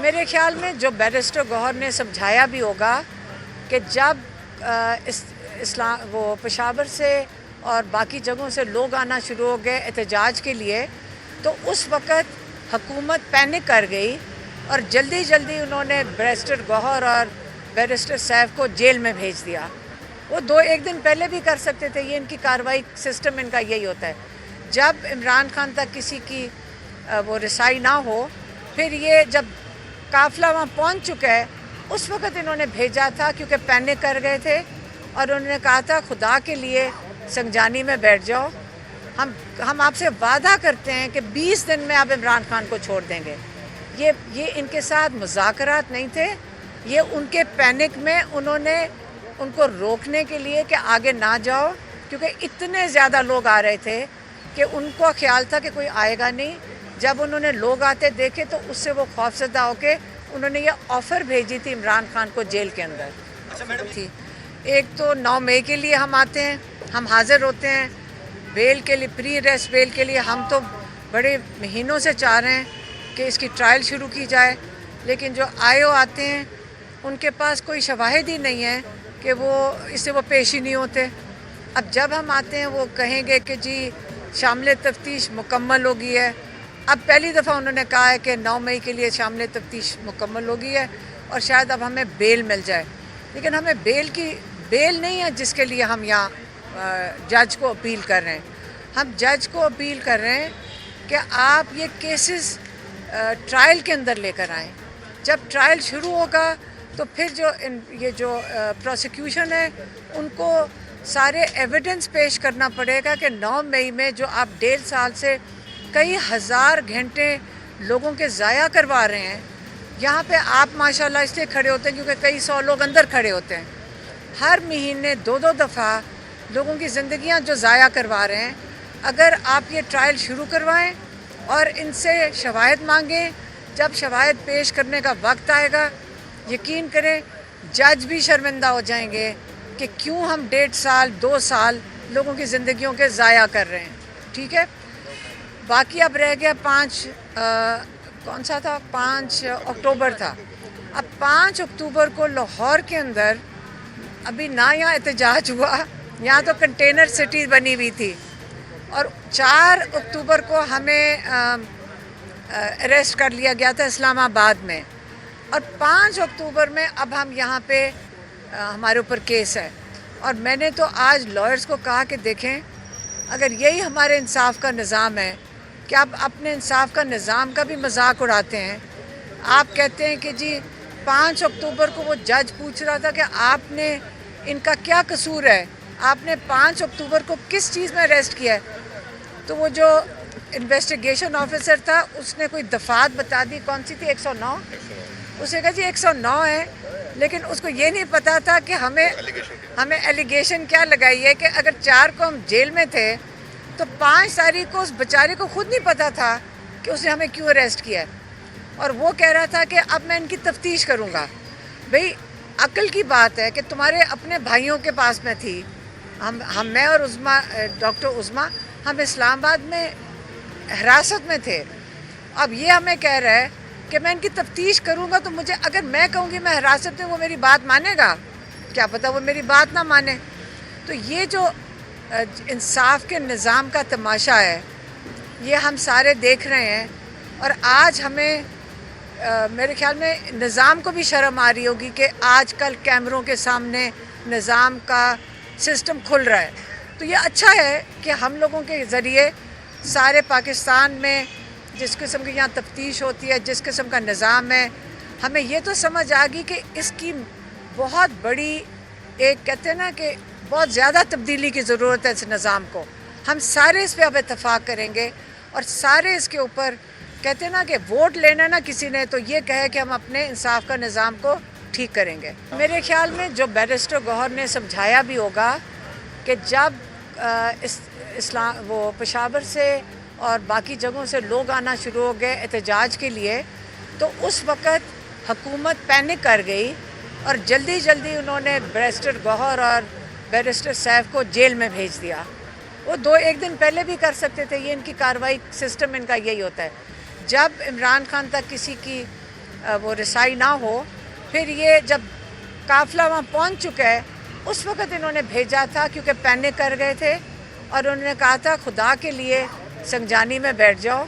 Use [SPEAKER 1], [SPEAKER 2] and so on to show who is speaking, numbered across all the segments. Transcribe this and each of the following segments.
[SPEAKER 1] میرے خیال میں جو بیرسٹر گوہر نے سمجھایا بھی ہوگا کہ جب وہ پشاور سے اور باقی جگہوں سے لوگ آنا شروع ہو گئے احتجاج کے لیے، تو اس وقت حکومت پینک کر گئی اور جلدی جلدی انہوں نے بیرسٹر گوہر اور بیرسٹر سیف کو جیل میں بھیج دیا۔ وہ ایک دن پہلے بھی کر سکتے تھے، یہ ان کی کارروائی سسٹم ان کا یہی ہوتا ہے۔ جب عمران خان تک کسی کی وہ رسائی نہ ہو، پھر یہ جب قافلہ وہاں پہنچ چکا ہے اس وقت انہوں نے بھیجا تھا، کیونکہ پینک کر گئے تھے اور انہوں نے کہا تھا خدا کے لیے سنجانی میں بیٹھ جاؤ، ہم آپ سے وعدہ کرتے ہیں کہ 20 دن میں آپ عمران خان کو چھوڑ دیں گے۔ یہ ان کے ساتھ مذاکرات نہیں تھے، یہ ان کے پینک میں انہوں نے ان کو روکنے کے لیے کہ آگے نہ جاؤ، کیونکہ اتنے زیادہ لوگ آ رہے تھے کہ ان کو خیال تھا کہ کوئی آئے گا نہیں۔ جب انہوں نے لوگ آتے دیکھے تو اس سے وہ خوفزدہ ہو کے انہوں نے یہ آفر بھیجی تھی عمران خان کو جیل کے اندر تھی۔ ایک تو 9 مئی کے لیے ہم آتے ہیں، ہم حاضر ہوتے ہیں بیل کے لیے، پری ریسٹ بیل کے لیے۔ ہم تو بڑے مہینوں سے چاہ رہے ہیں کہ اس کی ٹرائل شروع کی جائے، لیکن جو آتے ہیں ان کے پاس کوئی شواہد ہی نہیں ہے کہ اس سے وہ پیش ہی نہیں ہوتے۔ اب جب ہم آتے ہیں وہ کہیں گے کہ جی شامل تفتیش مکمل ہو گئی ہے۔ اب پہلی دفعہ انہوں نے کہا ہے کہ 9 مئی کے لیے شامل تفتیش مکمل ہو گئی ہے اور شاید اب ہمیں بیل مل جائے، لیکن ہمیں بیل نہیں ہے جس کے لیے ہم یہاں جج کو اپیل کر رہے ہیں۔ ہم جج کو اپیل کر رہے ہیں کہ آپ یہ کیسز ٹرائل کے اندر لے کر آئیں۔ جب ٹرائل شروع ہوگا تو پھر یہ جو پروسیکیوشن ہے ان کو سارے ایویڈنس پیش کرنا پڑے گا کہ 9 مئی میں جو آپ 1.5 سال سے کئی ہزار گھنٹے لوگوں کے ضائع کروا رہے ہیں، یہاں پہ آپ ماشاءاللہ اس لیے کھڑے ہوتے ہیں کیونکہ کئی 100 لوگ اندر کھڑے ہوتے ہیں۔ ہر مہینے 2 دفعہ لوگوں کی زندگیاں جو ضائع کروا رہے ہیں، اگر آپ یہ ٹرائل شروع کروائیں اور ان سے شواہد مانگیں، جب شواہد پیش کرنے کا وقت آئے گا یقین کریں جج بھی شرمندہ ہو جائیں گے کہ کیوں ہم 1.5 سال 2 سال لوگوں کی زندگیوں کے ضائع کر رہے ہیں۔ ٹھیک ہے، باقی اب رہ گیا 5 اکتوبر تھا۔ اب 5 اکتوبر کو لاہور کے اندر ابھی نہ یہاں احتجاج ہوا، یہاں تو کنٹینر سٹی بنی ہوئی تھی، اور 4 اکتوبر کو ہمیں اریسٹ کر لیا گیا تھا اسلام آباد میں، اور 5 اکتوبر میں اب ہم یہاں پہ ہمارے اوپر کیس ہے۔ اور میں نے تو آج لائرز کو کہا کہ دیکھیں اگر یہی ہمارے انصاف کا نظام ہے کہ آپ اپنے انصاف کا نظام کا بھی مذاق اڑاتے ہیں۔ آپ کہتے ہیں کہ جی 5 اکتوبر کو وہ جج پوچھ رہا تھا کہ آپ نے ان کا کیا قصور ہے، آپ نے 5 اکتوبر کو کس چیز میں اریسٹ کیا ہے، تو وہ جو انویسٹیگیشن آفیسر تھا اس نے کوئی دفعات بتا دی، کون سی تھی 109، اس نے کہا جی 109 ہے، لیکن اس کو یہ نہیں پتا تھا کہ ہمیں ایلیگیشن کیا لگائی ہے کہ اگر 4 کو ہم جیل میں تھے تو 5 تاریخ کو اس بیچارے کو خود نہیں پتا تھا کہ اس نے ہمیں کیوں اریسٹ کیا ہے، اور وہ کہہ رہا تھا کہ اب میں ان کی تفتیش کروں گا۔ بھئی عقل کی بات ہے کہ تمہارے اپنے بھائیوں کے پاس میں تھی، میں اور ڈاکٹر عظمیٰ ہم اسلام آباد میں حراست میں تھے، اب یہ ہمیں کہہ رہا ہے کہ میں ان کی تفتیش کروں گا، تو مجھے اگر میں کہوں گی میں حراست میں وہ میری بات مانے گا، کیا پتہ وہ میری بات نہ مانے۔ تو یہ جو انصاف کے نظام کا تماشا ہے یہ ہم سارے دیکھ رہے ہیں، اور آج ہمیں میرے خیال میں نظام کو بھی شرم آ رہی ہوگی کہ آج کل کیمروں کے سامنے نظام کا سسٹم کھل رہا ہے۔ تو یہ اچھا ہے کہ ہم لوگوں کے ذریعے سارے پاکستان میں جس قسم کی یہاں تفتیش ہوتی ہے، جس قسم کا نظام ہے، ہمیں یہ تو سمجھ آ گئی کہ اس کی بہت بڑی ایک کہتے ہیں نا کہ بہت زیادہ تبدیلی کی ضرورت ہے اس نظام کو۔ ہم سارے اس پہ اب اتفاق کریں گے اور سارے اس کے اوپر کہتے ہیں نا کہ ووٹ لینا نا کسی نے تو یہ کہے کہ ہم اپنے انصاف کا نظام کو ٹھیک کریں گے۔ میرے خیال میں جو بیرسٹر گوہر نے سمجھایا بھی ہوگا کہ جب وہ پشاور سے اور باقی جگہوں سے لوگ آنا شروع ہو گئے احتجاج کے لیے، تو اس وقت حکومت پینک کر گئی اور جلدی جلدی انہوں نے بیرسٹر گوہر اور بیرسٹر سیف کو جیل میں بھیج دیا۔ وہ ایک دن پہلے بھی کر سکتے تھے، یہ ان کی کارروائی سسٹم ان کا یہی ہوتا ہے۔ جب عمران خان تک کسی کی وہ رسائی نہ ہو. پھر یہ جب قافلہ وہاں پہنچ چکا ہے اس وقت انہوں نے بھیجا تھا کیونکہ پینک کر گئے تھے اور انہوں نے کہا تھا خدا کے لیے سنجانی میں بیٹھ جاؤ,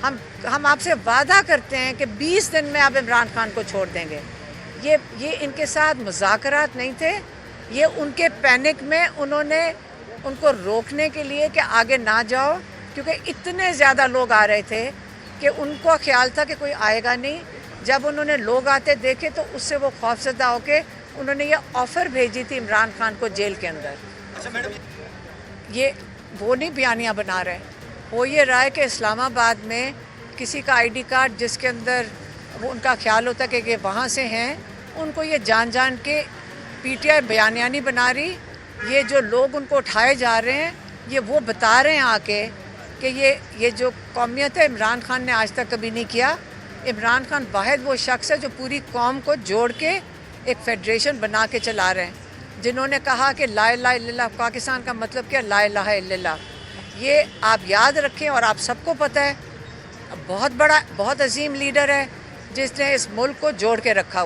[SPEAKER 1] ہم آپ سے وعدہ کرتے ہیں کہ 20 دن میں آپ عمران خان کو چھوڑ دیں گے. یہ ان کے ساتھ مذاکرات نہیں تھے, یہ ان کے پینک میں انہوں نے ان کو روکنے کے لیے کہ آگے نہ جاؤ, کیونکہ اتنے زیادہ لوگ آ رہے تھے کہ ان کو خیال تھا کہ کوئی آئے گا نہیں. جب انہوں نے لوگ آتے دیکھے تو اس سے وہ خوفزدہ ہو کے انہوں نے یہ آفر بھیجی تھی عمران خان کو جیل کے اندر.
[SPEAKER 2] اچھا میڈم,
[SPEAKER 1] یہ وہ نہیں بیانیاں بنا رہے, وہ یہ رہا ہے کہ اسلام آباد میں کسی کا آئی ڈی کارڈ جس کے اندر وہ ان کا خیال ہوتا ہے کہ وہاں سے ہیں, ان کو یہ جان جان کے پی ٹی آئی بیانیاں نہیں بنا رہی. یہ جو لوگ ان کو اٹھائے جا رہے ہیں یہ وہ بتا رہے ہیں آ کے کہ یہ جو قومیت ہے عمران خان نے آج تک کبھی نہیں کیا. عمران خان واحد وہ شخص ہے جو پوری قوم کو جوڑ کے ایک فیڈریشن بنا کے چلا رہے ہیں, جنہوں نے کہا کہ لا الہ الا اللہ پاکستان کا مطلب کیا, لا الہ الا اللہ. یہ آپ یاد رکھیں اور آپ سب کو پتہ ہے, بہت بڑا بہت عظیم لیڈر ہے جس نے اس ملک کو جوڑ کے رکھا ہوا.